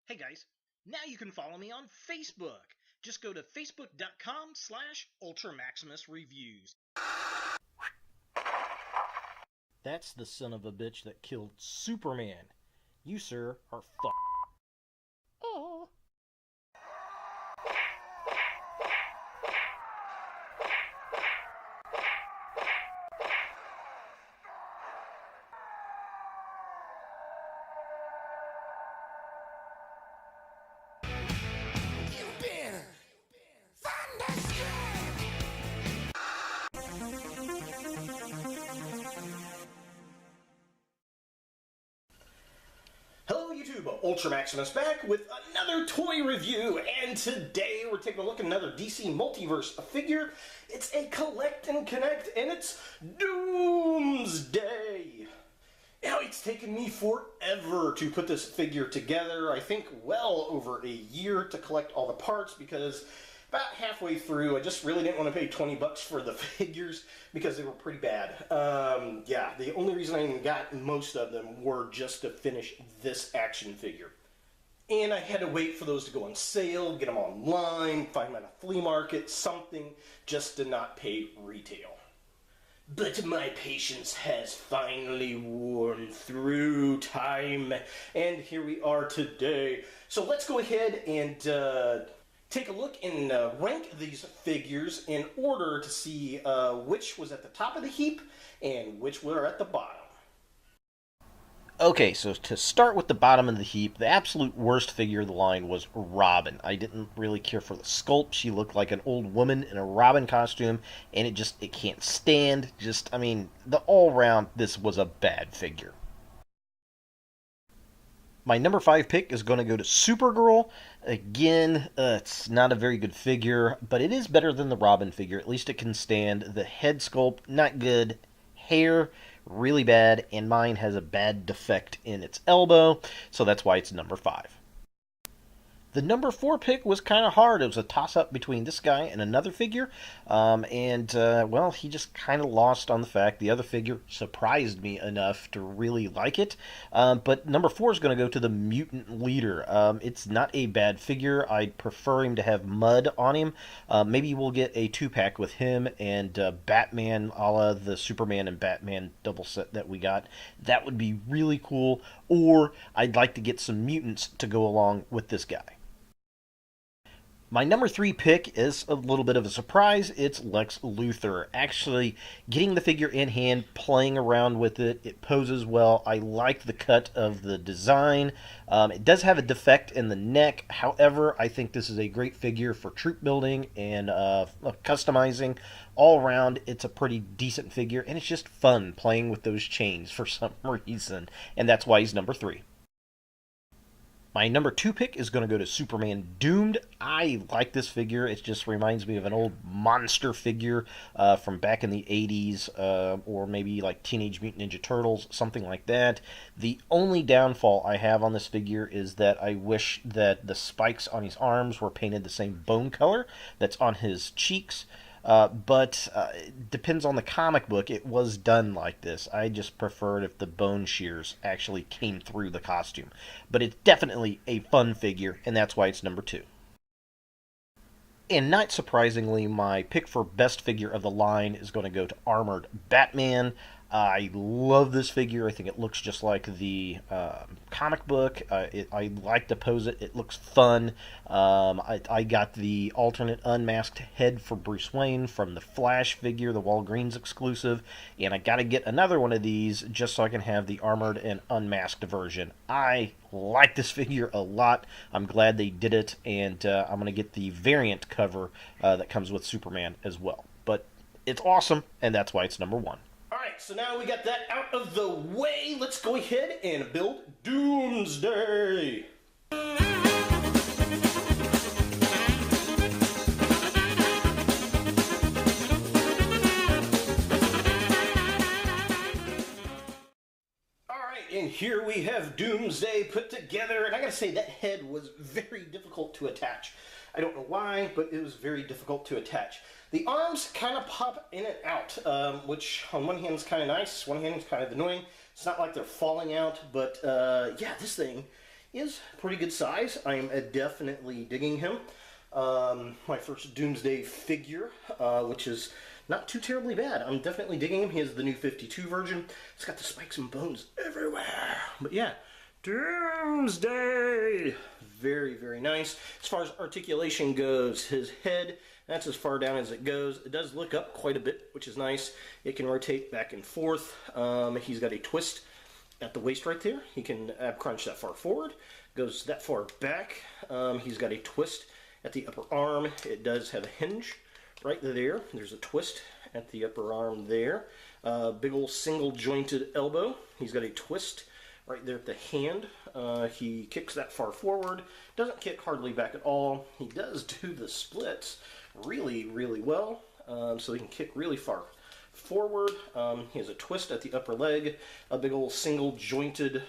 Hey guys, now you can follow me on Facebook. Just go to facebook.com/UltraMaximusReviews. That's the son of a bitch that killed Superman. You, sir, are fucked. Oh. Hello YouTube, Ultra Maximus back with another toy review, and today we're taking a look at another DC Multiverse figure. It's a Collect and Connect, and it's Doomsday. Now, it's taken me forever to put this figure together. I think well over a year to collect all the parts, because about halfway through, I just really didn't want to pay 20 bucks for the figures because they were pretty bad. Yeah, the only reason I even got most of them were just to finish this action figure. And I had to wait for those to go on sale, get them online, find them at a flea market, something, just to not pay retail. But my patience has finally worn through time, and here we are today. So let's go ahead and take a look and rank these figures in order to see which was at the top of the heap and which were at the bottom. Okay, so to start with the bottom of the heap, the absolute worst figure of the line was Robin. I didn't really care for the sculpt. She looked like an old woman in a Robin costume, and it can't stand. The all-round, this was a bad figure. My number 5 pick is going to go to Supergirl. Again, it's not a very good figure, but it is better than the Robin figure. At least it can stand. The head sculpt, not good. Hair, really bad, and mine has a bad defect in its elbow, so that's why it's number 5. The number 4 pick was kind of hard. It was a toss-up between this guy and another figure, well, he just kind of lost on the fact the other figure surprised me enough to really like it, but number 4 is going to go to the Mutant Leader. It's not a bad figure. I'd prefer him to have mud on him. Maybe we'll get a 2-pack with him and Batman, a la the Superman and Batman double set that we got. That would be really cool, or I'd like to get some mutants to go along with this guy. My number 3 pick is a little bit of a surprise. It's Lex Luthor. Actually, getting the figure in hand, playing around with it, it poses well. I like the cut of the design. It does have a defect in the neck. However, I think this is a great figure for troop building and customizing. All around, it's a pretty decent figure, and it's just fun playing with those chains for some reason. And that's why he's number 3. My number 2 pick is going to go to Superman Doomed. I like this figure. It just reminds me of an old monster figure from back in the 80s, or maybe like Teenage Mutant Ninja Turtles, something like that. The only downfall I have on this figure is that I wish that the spikes on his arms were painted the same bone color that's on his cheeks. But it depends on the comic book. It was done like this. I just preferred if the bone shears actually came through the costume. But it's definitely a fun figure, and that's why it's number 2. And not surprisingly, my pick for best figure of the line is going to go to Armored Batman. I love this figure. I think it looks just like the comic book. I like to pose it. It looks fun. I got the alternate unmasked head for Bruce Wayne from the Flash figure, the Walgreens exclusive, and I got to get another one of these just so I can have the armored and unmasked version. I like this figure a lot. I'm glad they did it, and I'm going to get the variant cover that comes with Superman as well. But it's awesome, and that's why it's number 1. Alright, so now we got that out of the way, let's go ahead and build Doomsday! Alright, and here we have Doomsday put together, and I gotta say that head was very difficult to attach. I don't know why, but it was very difficult to attach. The arms kind of pop in and out, which on one hand is kind of nice, one hand is kind of annoying. It's not like they're falling out, but yeah, this thing is pretty good size. I am definitely digging him. My first Doomsday figure, which is not too terribly bad. I'm definitely digging him. He has the new 52 version. It's got the spikes and bones everywhere. But yeah, Doomsday! Very, very nice. As far as articulation goes, his head, that's as far down as it goes. It does look up quite a bit, which is nice. It can rotate back and forth. He's got a twist at the waist right there. He can ab crunch that far forward. Goes that far back. He's got a twist at the upper arm. It does have a hinge right there. There's a twist at the upper arm there. Big old single jointed elbow. He's got a twist right there at the hand. He kicks that far forward. Doesn't kick hardly back at all. He does do the splits really, really well. So he can kick really far forward. He has a twist at the upper leg. A big old single jointed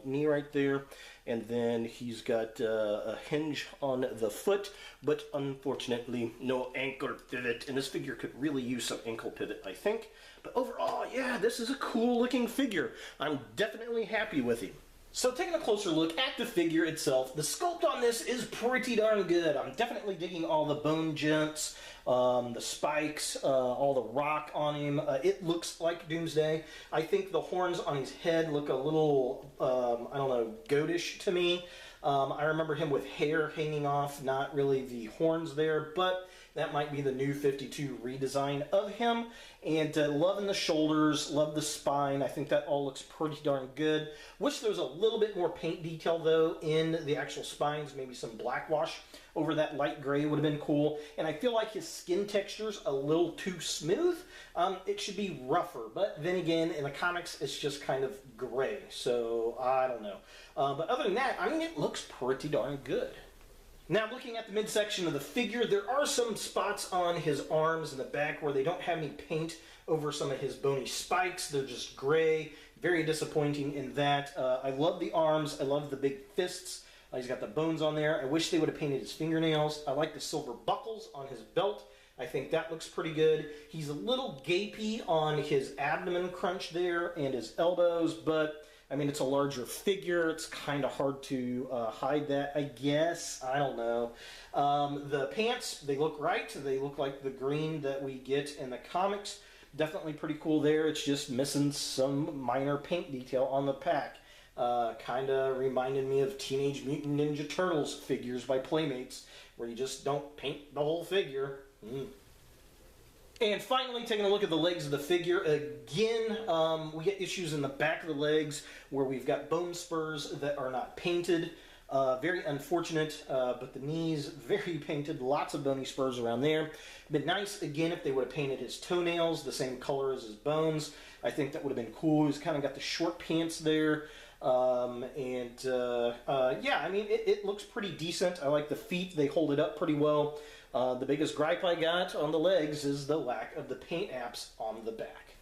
knee right there. And then he's got a hinge on the foot, but unfortunately no ankle pivot. And this figure could really use some ankle pivot, I think. But overall, yeah, this is a cool looking figure. I'm definitely happy with him. So taking a closer look at the figure itself, the sculpt on this is pretty darn good. I'm definitely digging all the bone joints, the spikes, all the rock on him. It looks like Doomsday. I think the horns on his head look a little, I don't know, goatish to me. I remember him with hair hanging off, not really the horns there, but that might be the new 52 redesign of him. And loving the shoulders, love the spine. I think that all looks pretty darn good. Wish there was a little bit more paint detail, though, in the actual spines. Maybe some black wash over that light gray would have been cool. And I feel like his skin texture's a little too smooth. It should be rougher. But then again, in the comics, it's just kind of gray. So, I don't know. But other than that, I mean, it looks pretty darn good. Now, looking at the midsection of the figure, there are some spots on his arms and the back where they don't have any paint over some of his bony spikes. They're just gray. Very disappointing in that. I love the arms. I love the big fists. He's got the bones on there. I wish they would have painted his fingernails. I like the silver buckles on his belt. I think that looks pretty good. He's a little gapey on his abdomen crunch there and his elbows, but I mean, it's a larger figure. It's kind of hard to hide that, I guess. I don't know. The pants, they look right. They look like the green that we get in the comics. Definitely pretty cool there. It's just missing some minor paint detail on the pack. Kind of reminded me of Teenage Mutant Ninja Turtles figures by Playmates, where you just don't paint the whole figure. And finally, taking a look at the legs of the figure, again, we get issues in the back of the legs where we've got bone spurs that are not painted. Very unfortunate, but the knees, very painted, lots of bony spurs around there. Been nice, again, if they would have painted his toenails the same color as his bones. I think that would have been cool. He's kind of got the short pants there. Yeah, I mean, it looks pretty decent. I like the feet. They hold it up pretty well. The biggest gripe I got on the legs is the lack of the paint apps on the back.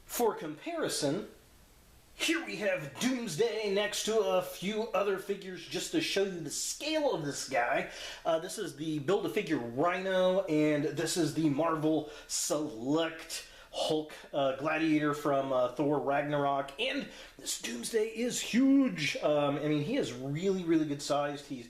For comparison, here we have Doomsday next to a few other figures just to show you the scale of this guy. This is the Build-A-Figure Rhino, and this is the Marvel Select Hulk Gladiator from Thor Ragnarok, and this Doomsday is huge. I mean, he is really, really good sized. He's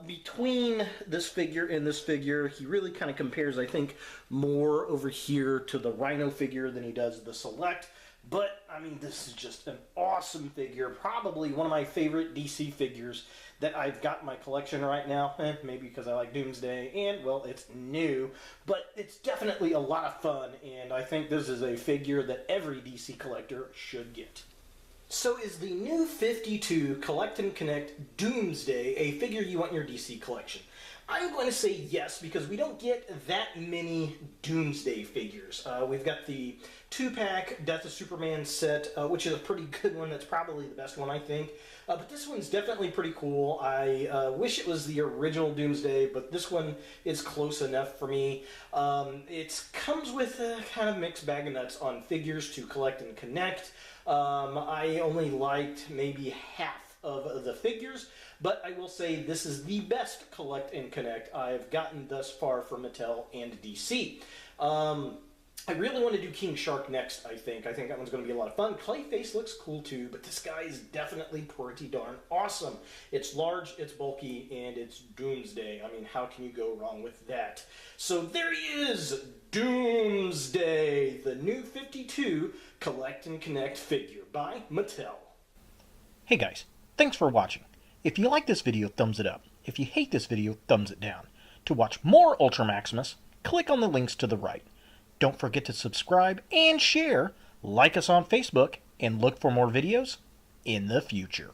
between this figure and this figure, he really kind of compares, I think, more over here to the Rhino figure than he does the Select. But, I mean, this is just an awesome figure. Probably one of my favorite DC figures that I've got in my collection right now. Maybe because I like Doomsday, and, well, it's new. But it's definitely a lot of fun, and I think this is a figure that every DC collector should get. So is the new 52 Collect and Connect Doomsday a figure you want in your DC collection? I'm going to say yes, because we don't get that many Doomsday figures. We've got the 2-pack Death of Superman set, which is a pretty good one. That's probably the best one, I think. But this one's definitely pretty cool. I wish it was the original Doomsday, but this one is close enough for me. It comes with a kind of mixed bag of nuts on figures to collect and connect. I only liked maybe half of the figures, but I will say this is the best Collect and Connect I've gotten thus far from Mattel and DC. I really want to do King Shark next, I think. I think that one's going to be a lot of fun. Clayface looks cool too, but this guy is definitely pretty darn awesome. It's large, it's bulky, and it's Doomsday. I mean, how can you go wrong with that? So there he is, Doomsday, the new 52 Collect and Connect figure by Mattel. Hey guys, thanks for watching. If you like this video, thumbs it up. If you hate this video, thumbs it down. To watch more Ultra Maximus, click on the links to the right. Don't forget to subscribe and share, like us on Facebook, and look for more videos in the future.